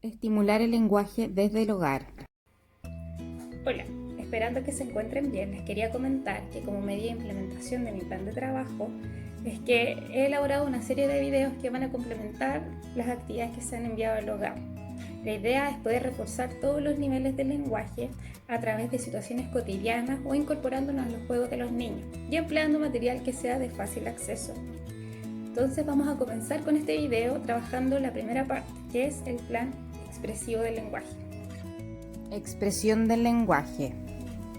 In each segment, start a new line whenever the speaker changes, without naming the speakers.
Estimular el lenguaje desde el hogar.
Hola, esperando que se encuentren bien, les quería comentar que como medida de implementación de mi plan de trabajo es que he elaborado una serie de videos que van a complementar las actividades que se han enviado al hogar. La idea es poder reforzar todos los niveles del lenguaje a través de situaciones cotidianas o incorporándonos a los juegos de los niños y empleando material que sea de fácil acceso. Entonces vamos a comenzar con este video trabajando la primera parte, que es el plan expresivo del lenguaje.
Expresión del lenguaje.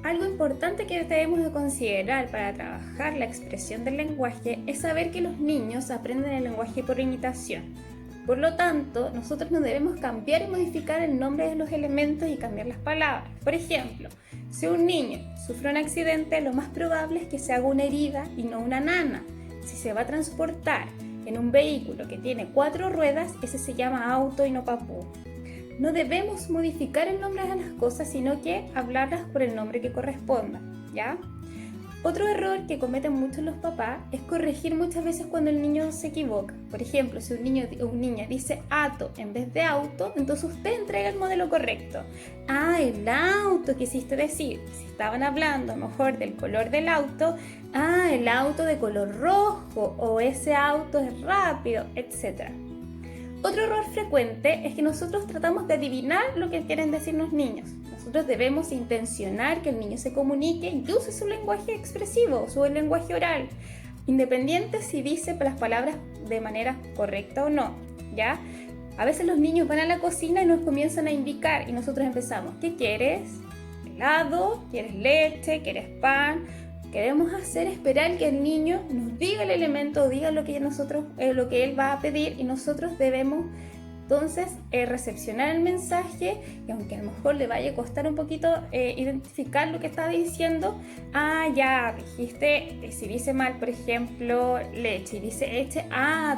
Algo importante que debemos de considerar para trabajar la expresión del lenguaje es saber que los niños aprenden el lenguaje por imitación. Por lo tanto, nosotros no debemos cambiar y modificar el nombre de los elementos y cambiar las palabras. Por ejemplo, si un niño sufre un accidente, lo más probable es que se haga una herida y no una nana. Si se va a transportar en un vehículo que tiene 4 ruedas, ese se llama auto y no papú. No debemos modificar el nombre de las cosas, sino que hablarlas por el nombre que corresponda, ¿ya? Otro error que cometen muchos los papás es corregir muchas veces cuando el niño se equivoca. Por ejemplo, si un niño o una niña dice ato en vez de auto, entonces usted entrega el modelo correcto. Ah, el auto quisiste decir. Si estaban hablando a lo mejor del color del auto, ah, el auto de color rojo o ese auto es rápido, etc. Otro error frecuente es que nosotros tratamos de adivinar lo que quieren decir los niños. Nosotros debemos intencionar que el niño se comunique y use su lenguaje expresivo, su lenguaje oral, independiente si dice las palabras de manera correcta o no, ¿ya? A veces los niños van a la cocina y nos comienzan a indicar y nosotros empezamos, ¿qué quieres? ¿Helado? ¿Quieres leche? ¿Quieres pan? Queremos hacer esperar que el niño nos diga el elemento, diga lo que él va a pedir y nosotros debemos entonces recepcionar el mensaje y aunque a lo mejor le vaya a costar un poquito identificar lo que está diciendo, ya dijiste, si dice mal por ejemplo leche y dice leche,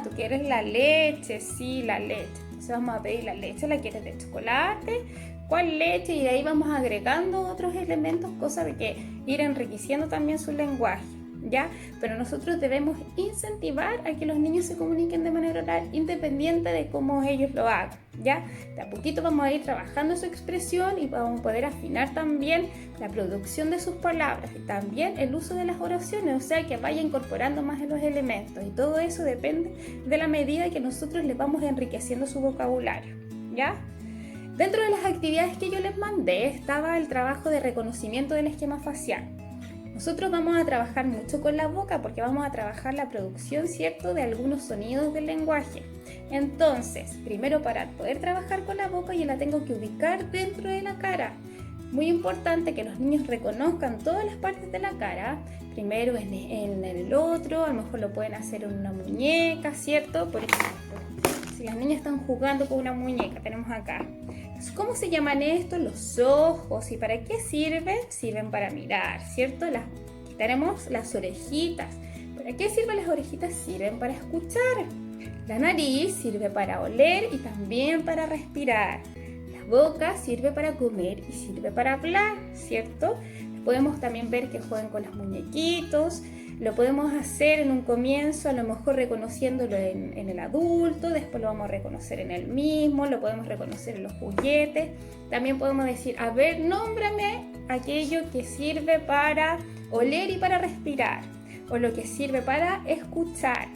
tú quieres la leche, sí, la leche, entonces vamos a pedir la leche, ¿la quieres de chocolate? ¿Cuál leche? Y de ahí vamos agregando otros elementos, cosa de que ir enriqueciendo también su lenguaje, ¿ya? Pero nosotros debemos incentivar a que los niños se comuniquen de manera oral independiente de cómo ellos lo hagan, ¿ya? De a poquito vamos a ir trabajando su expresión y vamos a poder afinar también la producción de sus palabras y también el uso de las oraciones, o sea, que vaya incorporando más de los elementos y todo eso depende de la medida que nosotros les vamos enriqueciendo su vocabulario, ¿ya? Dentro de las actividades que yo les mandé estaba el trabajo de reconocimiento del esquema facial. Nosotros vamos a trabajar mucho con la boca porque vamos a trabajar la producción, ¿cierto?, de algunos sonidos del lenguaje. Entonces, primero para poder trabajar con la boca yo la tengo que ubicar dentro de la cara. Muy importante que los niños reconozcan todas las partes de la cara, primero en el otro, a lo mejor lo pueden hacer en una muñeca, ¿cierto? Por ejemplo, si las niñas están jugando con una muñeca, tenemos acá. ¿Cómo se llaman estos? Los ojos. ¿Y para qué sirven? Sirven para mirar, ¿cierto? Tenemos las orejitas. ¿Para qué sirven las orejitas? Sirven para escuchar. La nariz sirve para oler y también para respirar. La boca sirve para comer y sirve para hablar, ¿cierto? Podemos también ver que juegan con los muñequitos. Lo podemos hacer en un comienzo, a lo mejor reconociéndolo en el adulto, después lo vamos a reconocer en el mismo, lo podemos reconocer en los juguetes. También podemos decir, a ver, nómbrame aquello que sirve para oler y para respirar, o lo que sirve para escuchar.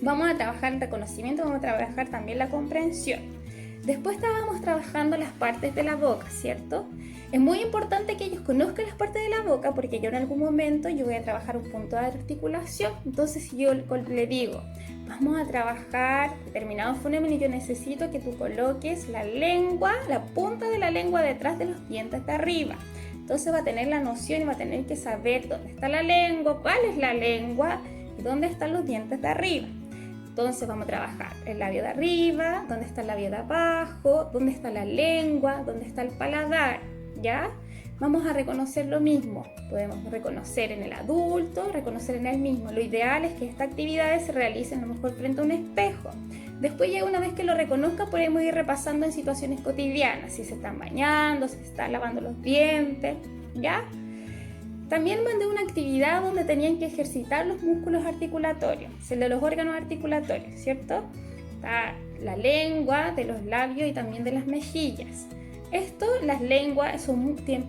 Vamos a trabajar el reconocimiento, vamos a trabajar también la comprensión. Después estábamos trabajando las partes de la boca, ¿cierto? Es muy importante que ellos conozcan las partes de la boca porque yo en algún momento yo voy a trabajar un punto de articulación. Entonces si yo le digo, vamos a trabajar determinado fonema y yo necesito que tú coloques la lengua, la punta de la lengua detrás de los dientes de arriba. Entonces va a tener la noción y va a tener que saber dónde está la lengua, cuál es la lengua y dónde están los dientes de arriba. Entonces vamos a trabajar el labio de arriba, dónde está el labio de abajo, dónde está la lengua, dónde está el paladar, ¿ya? Vamos a reconocer lo mismo. Podemos reconocer en el adulto, reconocer en el mismo. Lo ideal es que estas actividades se realicen a lo mejor frente a un espejo. Después ya una vez que lo reconozca podemos ir repasando en situaciones cotidianas, si se están bañando, si se están lavando los dientes, ¿ya? También mandé una actividad donde tenían que ejercitar los músculos articulatorios, el de los órganos articulatorios, ¿cierto? Está la lengua, de los labios y también de las mejillas. Las lenguas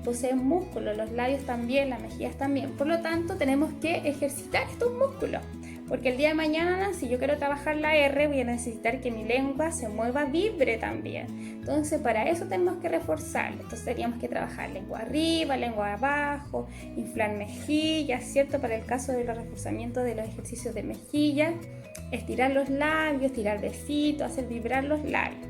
poseen músculos, los labios también, las mejillas también. Por lo tanto, tenemos que ejercitar estos músculos. Porque el día de mañana, si yo quiero trabajar la R, voy a necesitar que mi lengua se mueva, vibre también. Entonces, para eso tenemos que reforzarlo. Entonces, tendríamos que trabajar lengua arriba, lengua abajo, inflar mejillas, ¿cierto? Para el caso de los reforzamientos de los ejercicios de mejillas, estirar los labios, tirar besitos, hacer vibrar los labios.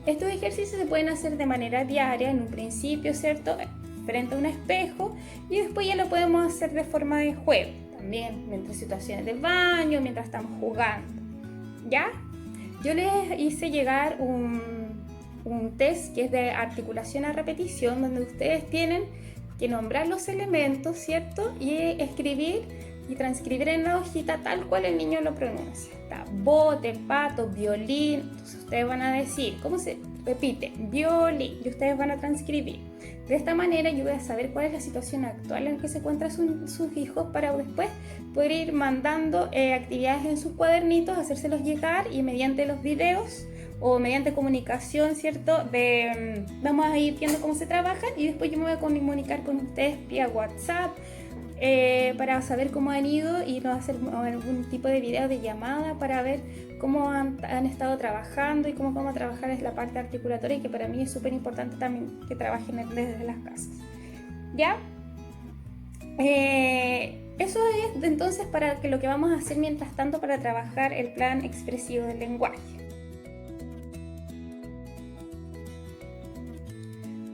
Estos ejercicios se pueden hacer de manera diaria, en un principio, ¿cierto? Frente a un espejo, y después ya lo podemos hacer de forma de juego. También mientras situaciones de baño, mientras estamos jugando, ¿ya? Yo les hice llegar un test que es de articulación a repetición, donde ustedes tienen que nombrar los elementos, ¿cierto? Y escribir y transcribir en la hojita tal cual el niño lo pronuncia. Está bote, pato, violín. Entonces ustedes van a decir, ¿cómo se repite? Violín. Y ustedes van a transcribir. De esta manera yo voy a saber cuál es la situación actual en la que se encuentran sus hijos, para después poder ir mandando actividades en sus cuadernitos, hacérselos llegar, y mediante los videos o mediante comunicación, ¿cierto? Vamos a ir viendo cómo se trabajan, y después yo me voy a comunicar con ustedes vía WhatsApp para saber cómo han ido, y nos hacer algún tipo de video de llamada para ver cómo han estado trabajando y cómo vamos a trabajar es la parte articulatoria, y que para mí es súper importante también que trabajen desde las casas. ¿Ya? Eso es entonces para lo que vamos a hacer mientras tanto para trabajar el plan expresivo del lenguaje.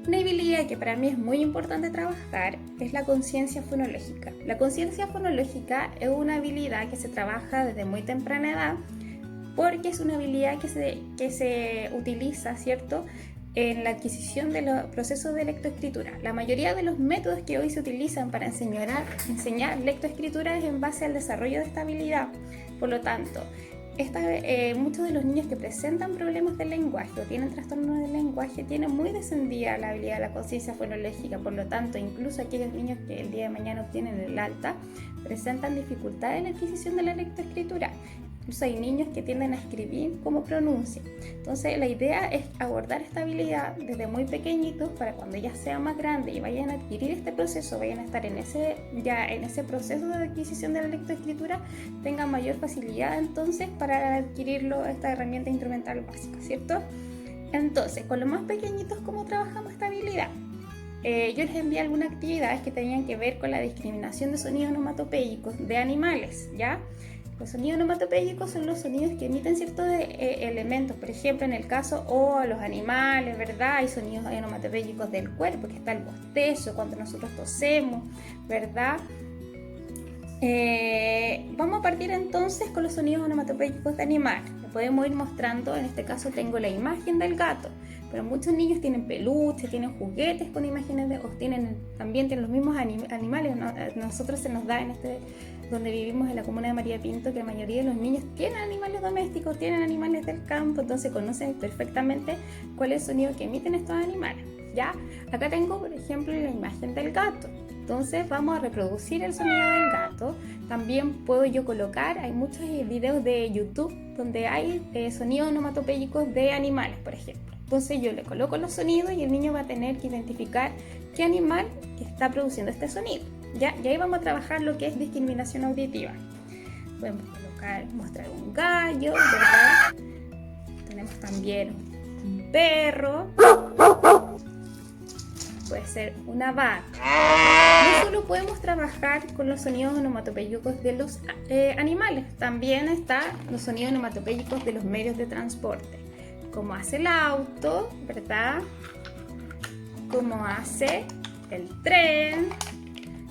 Una habilidad que para mí es muy importante trabajar es la conciencia fonológica. La conciencia fonológica es una habilidad que se trabaja desde muy temprana edad, porque es una habilidad que se utiliza, ¿cierto?, en la adquisición de los procesos de lectoescritura. La mayoría de los métodos que hoy se utilizan para enseñar lectoescritura es en base al desarrollo de esta habilidad. Por lo tanto, muchos de los niños que presentan problemas del lenguaje o tienen trastornos del lenguaje tienen muy descendida la habilidad de la conciencia fonológica. Por lo tanto, incluso aquellos niños que el día de mañana obtienen el alta presentan dificultades en la adquisición de la lectoescritura. Incluso hay niños que tienden a escribir como pronuncian. Entonces, la idea es abordar esta habilidad desde muy pequeñitos, para cuando ya sean más grandes y vayan a adquirir este proceso, vayan a estar en ese proceso de adquisición de la lectoescritura, tengan mayor facilidad entonces para adquirirlo, esta herramienta instrumental básica, ¿cierto? Entonces, con los más pequeñitos, ¿cómo trabajamos esta habilidad? Yo les envié algunas actividades que tenían que ver con la discriminación de sonidos onomatopéyicos de animales, ¿ya? Los sonidos onomatopéyicos son los sonidos que emiten ciertos elementos, por ejemplo, en el caso los animales, ¿verdad? Hay sonidos onomatopéyicos del cuerpo, que está el bostezo, cuando nosotros tosemos, ¿verdad? Vamos a partir entonces con los sonidos onomatopéyicos de animales. Les podemos ir mostrando, en este caso tengo la imagen del gato, pero muchos niños tienen peluches, tienen juguetes con imágenes también tienen los mismos animales. Nosotros se nos da donde vivimos en la comuna de María Pinto, que la mayoría de los niños tienen animales domésticos, tienen animales del campo, entonces conocen perfectamente cuál es el sonido que emiten estos animales, ¿ya? Acá tengo, por ejemplo, la imagen del gato. Entonces vamos a reproducir el sonido del gato. También puedo yo colocar, hay muchos videos de YouTube donde hay sonidos onomatopéyicos de animales, por ejemplo. Entonces yo le coloco los sonidos y el niño va a tener que identificar qué animal está produciendo este sonido. ¿Ya? Y ahí vamos a trabajar lo que es discriminación auditiva. Podemos mostrar un gallo, ¿verdad? Tenemos también un perro. Puede ser una vaca. No solo podemos trabajar con los sonidos onomatopéyicos de los animales, también están los sonidos onomatopéyicos de los medios de transporte, como hace el auto, ¿verdad? Como hace el tren.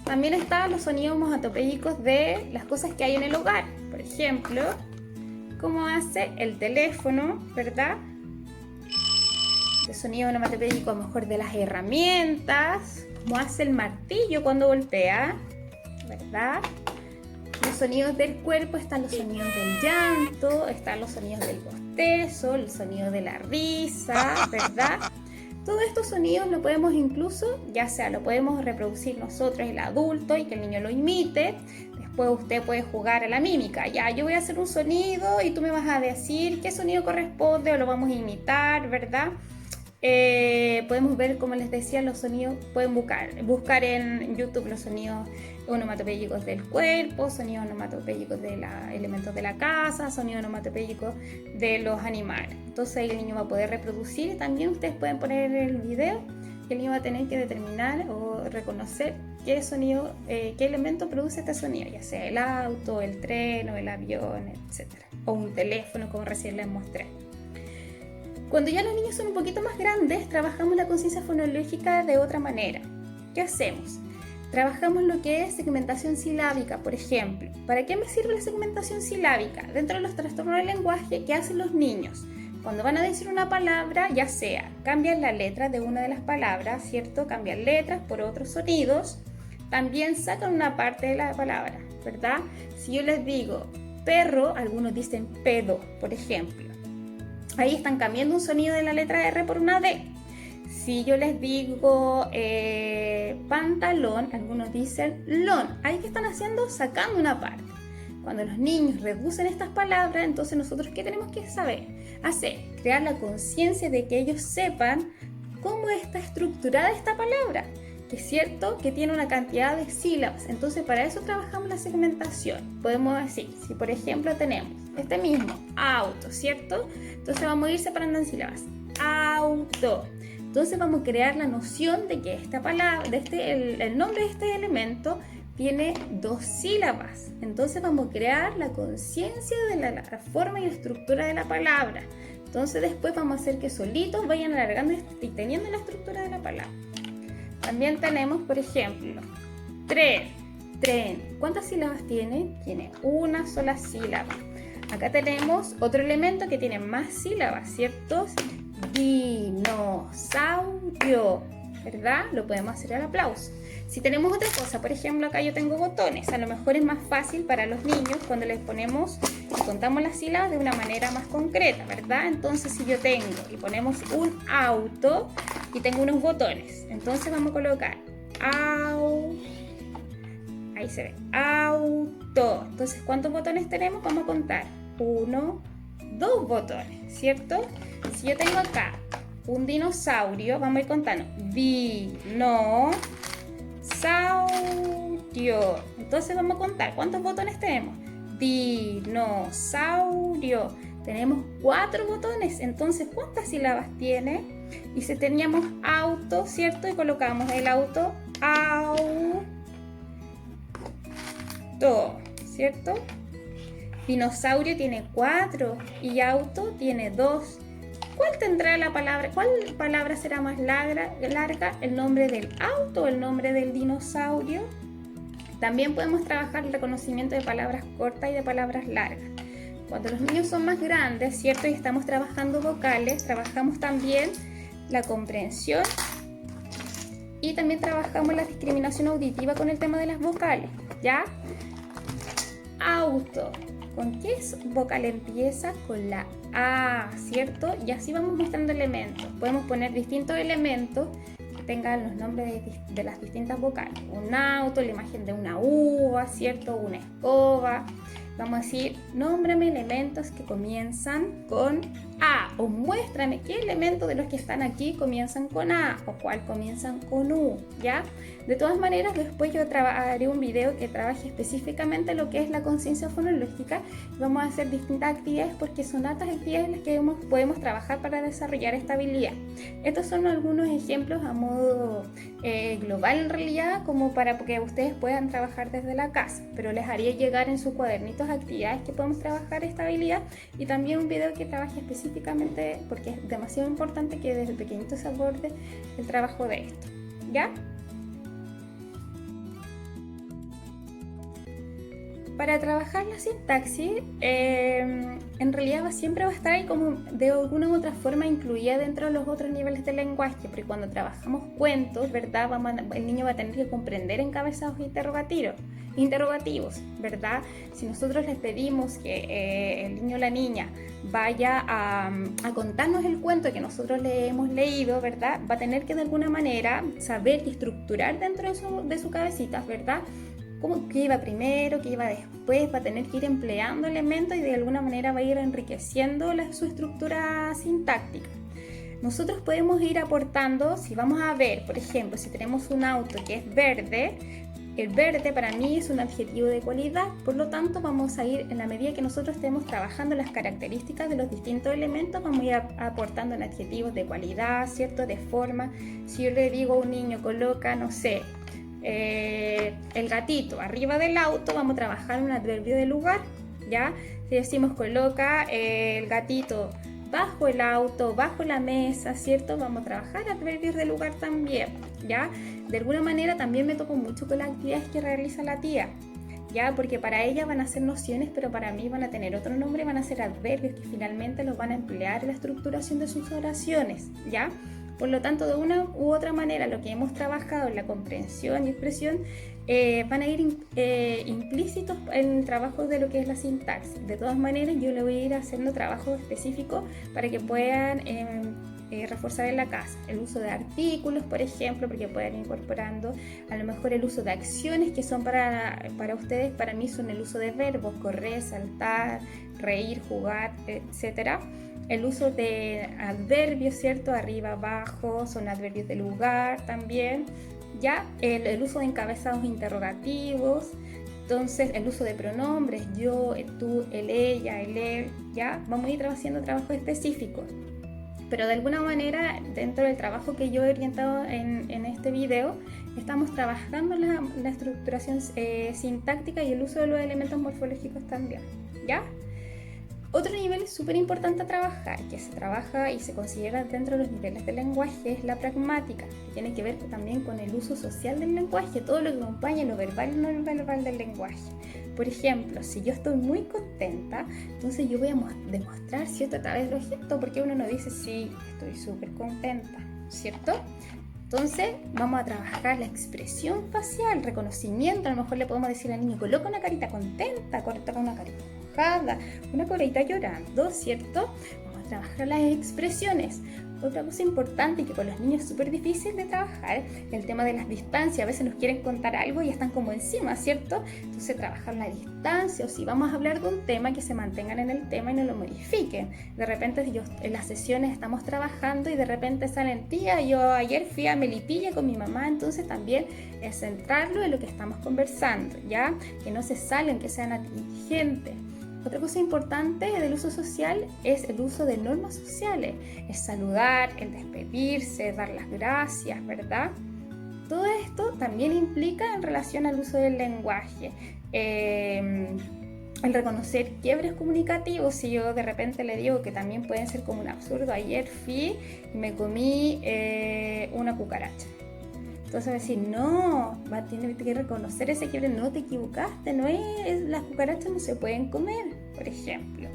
También están los sonidos onomatopéyicos de las cosas que hay en el hogar, por ejemplo, como hace el teléfono, ¿verdad? El sonido onomatopéyico a lo mejor de las herramientas, como hace el martillo cuando golpea, ¿verdad? Los sonidos del cuerpo, están los sonidos del llanto, están los sonidos del bostezo, el sonido de la risa, ¿verdad? Todos estos sonidos lo podemos incluso, ya sea lo podemos reproducir nosotros, el adulto, y que el niño lo imite. pues usted puede jugar a la mímica. Ya, yo voy a hacer un sonido y tú me vas a decir qué sonido corresponde o lo vamos a imitar, ¿verdad? Podemos ver, como les decía, los sonidos, pueden buscar en YouTube los sonidos onomatopéyicos del cuerpo, sonidos onomatopéyicos de los elementos de la casa, sonidos onomatopéyicos de los animales. Entonces ahí el niño va a poder reproducir y también ustedes pueden poner el video y el niño va a tener que determinar o reconocer qué sonido, qué elemento produce este sonido, ya sea el auto, el tren o el avión, etc. O un teléfono, como recién les mostré. Cuando ya los niños son un poquito más grandes, trabajamos la conciencia fonológica de otra manera. ¿Qué hacemos? Trabajamos lo que es segmentación silábica, por ejemplo. ¿Para qué me sirve la segmentación silábica? Dentro de los trastornos del lenguaje, ¿qué hacen los niños? Cuando van a decir una palabra, ya sea cambian la letra de una de las palabras, ¿cierto? Cambian letras por otros sonidos, también sacan una parte de la palabra, ¿verdad? Si yo les digo perro, algunos dicen pedo, por ejemplo. Ahí están cambiando un sonido de la letra R por una D. Si yo les digo pantalón, algunos dicen lon. Ahí que están haciendo, sacando una parte. Cuando los niños reducen estas palabras, entonces nosotros ¿qué tenemos que saber? Crear la conciencia de que ellos sepan cómo está estructurada esta palabra. Que es cierto que tiene una cantidad de sílabas. Entonces para eso trabajamos la segmentación. Podemos decir, si por ejemplo tenemos este mismo, auto, ¿cierto? Entonces vamos a ir separando en sílabas. Auto. Entonces vamos a crear la noción de que esta palabra, el nombre de este elemento tiene 2 sílabas. Entonces vamos a crear la conciencia de la forma y la estructura de la palabra. Entonces después vamos a hacer que solitos vayan alargando y teniendo la estructura de la palabra. También tenemos, por ejemplo, tren. ¿Cuántas sílabas tiene? Tiene una sola sílaba. Acá tenemos otro elemento que tiene más sílabas, ¿cierto? Dinosaurio, ¿verdad? Lo podemos hacer al aplauso. Si tenemos otra cosa, por ejemplo, acá yo tengo botones. A lo mejor es más fácil para los niños cuando les ponemos y contamos las sílabas de una manera más concreta, ¿verdad? Entonces, si yo tengo y ponemos un auto y tengo unos botones, entonces vamos a colocar ahí se ve, auto. Entonces, ¿cuántos botones tenemos? Vamos a contar. 1, 2 botones, ¿cierto? Si yo tengo acá un dinosaurio, vamos a ir contando. Dinosaurio. Entonces vamos a contar. ¿Cuántos botones tenemos? Dinosaurio. Tenemos 4 botones. Entonces, ¿cuántas sílabas tiene? Y si teníamos auto, ¿cierto? Y colocamos el auto. Auto. ¿Cierto? Dinosaurio tiene 4 y auto tiene 2. ¿Cuál tendrá la palabra? ¿Cuál palabra será más larga? ¿El nombre del auto o el nombre del dinosaurio? También podemos trabajar el reconocimiento de palabras cortas y de palabras largas. Cuando los niños son más grandes, ¿cierto? Y estamos trabajando vocales, trabajamos también la comprensión y también trabajamos la discriminación auditiva con el tema de las vocales, ¿ya? Auto. ¿Con qué vocal empieza? Con la A, ¿cierto? Y así vamos mostrando elementos. Podemos poner distintos elementos que tengan los nombres de las distintas vocales. Un auto, la imagen de una uva, ¿cierto? Una escoba. Vamos a decir, nómbrame elementos que comienzan con A, o muéstrame qué elementos de los que están aquí comienzan con A, o cuál comienzan con U, ¿ya? De todas maneras, después yo haré un video que trabaje específicamente lo que es la conciencia fonológica. Vamos a hacer distintas actividades porque son altas actividades las que podemos trabajar para desarrollar esta habilidad. Estos son algunos ejemplos a modo global en realidad, como para que ustedes puedan trabajar desde la casa, pero les haría llegar en sus cuadernitos actividades que podemos trabajar esta habilidad y también un video que trabaje específicamente porque es demasiado importante que desde pequeñito se aborde el trabajo de esto, ¿ya? Para trabajar la sintaxis, en realidad siempre va a estar ahí como de alguna u otra forma incluida dentro de los otros niveles del lenguaje, porque cuando trabajamos cuentos, ¿verdad? El niño va a tener que comprender encabezados interrogativos, ¿verdad? Si nosotros les pedimos que el niño o la niña vaya a contarnos el cuento que nosotros le hemos leído, ¿verdad? Va a tener que de alguna manera saber y estructurar dentro de su cabecita, ¿verdad? qué iba primero, qué iba después, va a tener que ir empleando elementos y de alguna manera va a ir enriqueciendo su estructura sintáctica. Nosotros podemos ir aportando, si vamos a ver, por ejemplo, si tenemos un auto que es verde, el verde para mí es un adjetivo de cualidad, por lo tanto vamos a ir, en la medida que nosotros estemos trabajando las características de los distintos elementos, vamos a ir aportando en adjetivos de cualidad, ¿cierto? De forma. Si yo le digo a un niño, coloca, no sé, el gatito arriba del auto, vamos a trabajar un adverbio de lugar, ¿ya? Si decimos coloca el gatito bajo el auto, bajo la mesa, ¿cierto? Vamos a trabajar adverbios de lugar también, ¿ya? De alguna manera también me toco mucho con las actividades que realiza la tía, ¿ya? Porque para ella van a ser nociones, pero para mí van a tener otro nombre, van a ser adverbios que finalmente los van a emplear en la estructuración de sus oraciones, ¿ya? Por lo tanto, de una u otra manera, lo que hemos trabajado en la comprensión y expresión van a ir implícitos en el trabajo de lo que es la sintaxis. De todas maneras, yo le voy a ir haciendo trabajos específicos para que puedan reforzar en la casa. El uso de artículos, por ejemplo, porque pueden ir incorporando a lo mejor el uso de acciones que son para ustedes, para mí son el uso de verbos, correr, saltar, reír, jugar, etcétera. El uso de adverbios, ¿cierto? Arriba, abajo, son adverbios de lugar también. Ya el uso de encabezados interrogativos, entonces el uso de pronombres, yo, el tú, el ella, el él, ya vamos a ir haciendo trabajos específicos. Pero de alguna manera, dentro del trabajo que yo he orientado en este video, estamos trabajando la estructuración sintáctica y el uso de los elementos morfológicos también, ¿ya? Otro nivel súper importante a trabajar, que se trabaja y se considera dentro de los niveles del lenguaje, es la pragmática, que tiene que ver también con el uso social del lenguaje, todo lo que acompaña lo verbal y no verbal del lenguaje. Por ejemplo, si yo estoy muy contenta, entonces yo voy a demostrar, ¿cierto?, a través de los gestos, porque uno no dice, sí, estoy súper contenta, ¿cierto? Entonces vamos a trabajar la expresión facial, reconocimiento. A lo mejor le podemos decir al niño, coloca una carita contenta, coloca una carita enojada, una carita llorando, ¿cierto? Vamos a trabajar las expresiones. Otra cosa importante que con los niños es súper difícil de trabajar, el tema de las distancias. A veces nos quieren contar algo y ya están como encima, ¿cierto? Entonces trabajar la distancia, o si vamos a hablar de un tema, que se mantengan en el tema y no lo modifiquen. De repente en las sesiones estamos trabajando y de repente salen, tía, yo ayer fui a Melipilla con mi mamá, entonces también es centrarlo en lo que estamos conversando, ¿ya? Que no se salen, que sean inteligentes. Otra cosa importante del uso social es el uso de normas sociales, es saludar, el despedirse, dar las gracias, ¿verdad? Todo esto también implica en relación al uso del lenguaje, el reconocer quiebres comunicativos. Si yo de repente le digo, que también pueden ser como un absurdo, ayer fui y me comí una cucaracha. Entonces va a decir, no, tiene que reconocer ese quiebre, no te equivocaste, las cucarachas no se pueden comer, por ejemplo.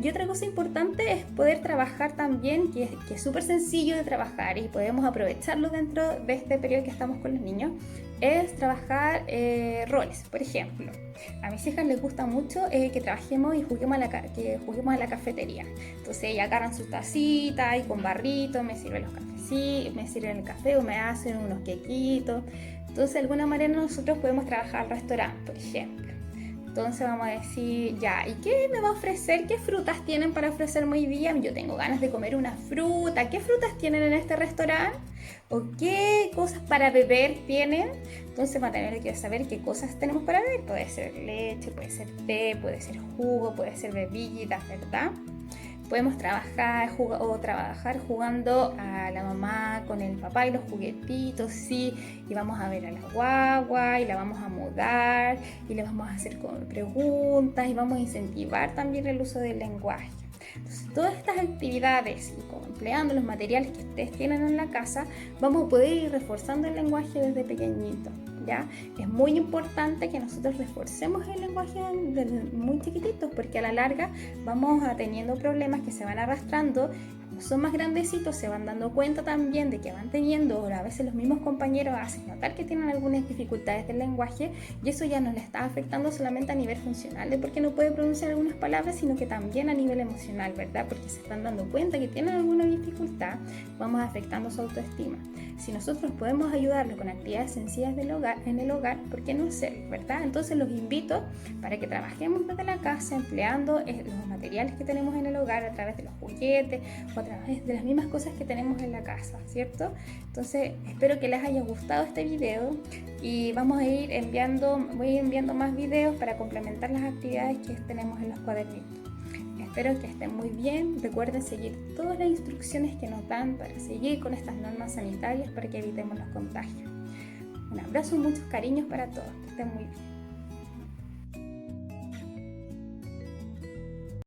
Y otra cosa importante es poder trabajar también, que es súper sencillo de trabajar y podemos aprovecharlo dentro de este periodo que estamos con los niños, es trabajar roles. Por ejemplo, a mis hijas les gusta mucho que trabajemos y juguemos a la cafetería. Entonces ellas agarran su tacita y con barrito me sirven los cafés, me sirven el café o me hacen unos quequitos. Entonces de alguna manera nosotros podemos trabajar al restaurante, por ejemplo. Entonces vamos a decir, ya, ¿y qué me va a ofrecer? ¿Qué frutas tienen para ofrecerme hoy día? Yo tengo ganas de comer una fruta. ¿Qué frutas tienen en este restaurante? ¿O qué cosas para beber tienen? Entonces van a tener que saber qué cosas tenemos para beber. Puede ser leche, puede ser té, puede ser jugo, puede ser bebidas, ¿verdad? Podemos trabajar jugando a la mamá con el papá y los juguetitos, sí, y vamos a ver a la guagua y la vamos a mudar y le vamos a hacer preguntas y vamos a incentivar también el uso del lenguaje. Entonces, todas estas actividades y como empleando los materiales que ustedes tienen en la casa, vamos a poder ir reforzando el lenguaje desde pequeñito, ¿ya? Es muy importante que nosotros reforcemos el lenguaje desde muy chiquititos, porque a la larga vamos teniendo problemas que se van arrastrando, cuando son más grandecitos se van dando cuenta también de que van teniendo, o a veces los mismos compañeros hacen notar que tienen algunas dificultades del lenguaje, y eso ya no les está afectando solamente a nivel funcional de porque no puede pronunciar algunas palabras, sino que también a nivel emocional, ¿verdad? Porque se están dando cuenta que tienen alguna dificultad, vamos afectando su autoestima. Si nosotros podemos ayudarlos con actividades sencillas en el hogar, ¿por qué no hacerlo, verdad? Entonces los invito para que trabajemos desde la casa empleando los materiales que tenemos en el hogar a través de los juguetes o a través de las mismas cosas que tenemos en la casa, ¿cierto? Entonces espero que les haya gustado este video y voy a ir enviando más videos para complementar las actividades que tenemos en los cuadernitos. Espero que estén muy bien. Recuerden seguir todas las instrucciones que nos dan para seguir con estas normas sanitarias para que evitemos los contagios. Un abrazo y muchos cariños para todos. Que estén muy bien.